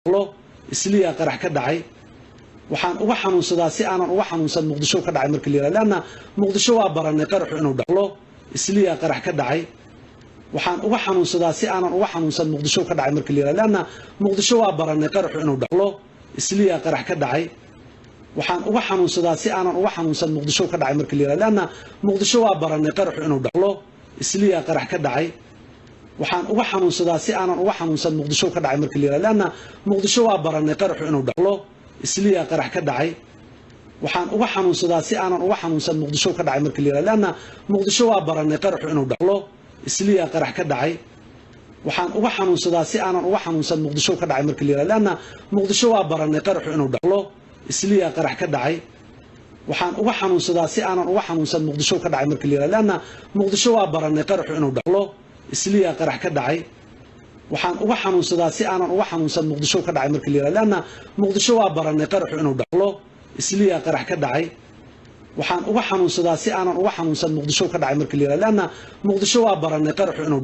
dhaqlo isliya qarax ka dhacay waxaan uga xanuunsadaa si aanan uga xanuunsan muqdisho ka dhacay markii la yiraahdo muqdisho waa baranay qaraxu inuu dhaqlo isliya qarax ka dhacay waxaan uga xanuunsadaa si aanan uga xanuunsan muqdisho ka dhacay markii la yiraahdo muqdisho waa baranay qaraxu inuu dhaqlo isliya qarax ka dhacay waxaan uga xanuunsadaa si aanan uga xanuunsan muqdisho ka dhacay markii la yiraahdo muqdisho waa baranay qaraxu inuu dhaqlo isliya qarax ka dhacay waxaan uga xanuunsadaa si aanan uga xanuunsan muqdisho ka dhacay markii la yiraahdo muqdisho waa baranay qaraxu inuu dhaqlo isliya qarax ka dhacay waxaan uga xanuunsadaa si aanan uga xanuunsan muqdisho ka dhacay markii la yiraahdo muqdisho waa baranay qaraxu inuu dhaqlo isliya qarax ka dhacay waxaan uga xanuunsadaa si aanan uga xanuunsan muqdisho ka dhacay markii la yiraahdo muqdisho waa baranay qaraxu inuu dhaqlo isliya qarax ka dhacay waxaan uga xanuunsadaa si aanan uga xanuunsan muqdisho ka dhacay markii la yiraahdo muqdisho waa baranay qaraxu inuu dhaqlo isliya qarax ka dhacay waxaan uga xanuunsadaa si aanan uga xanuunsan muqdisho ka dhacay markii la yiraahdo muqdisho waa baranay qaraxu inuu dhaqlo isliya qarax ka dhacay waxaan uga xanuunsadaa si aanan uga xanuunsan muqdisho ka dhacay markii la yiraahdo muqdisho waa baranay qaraxu inuu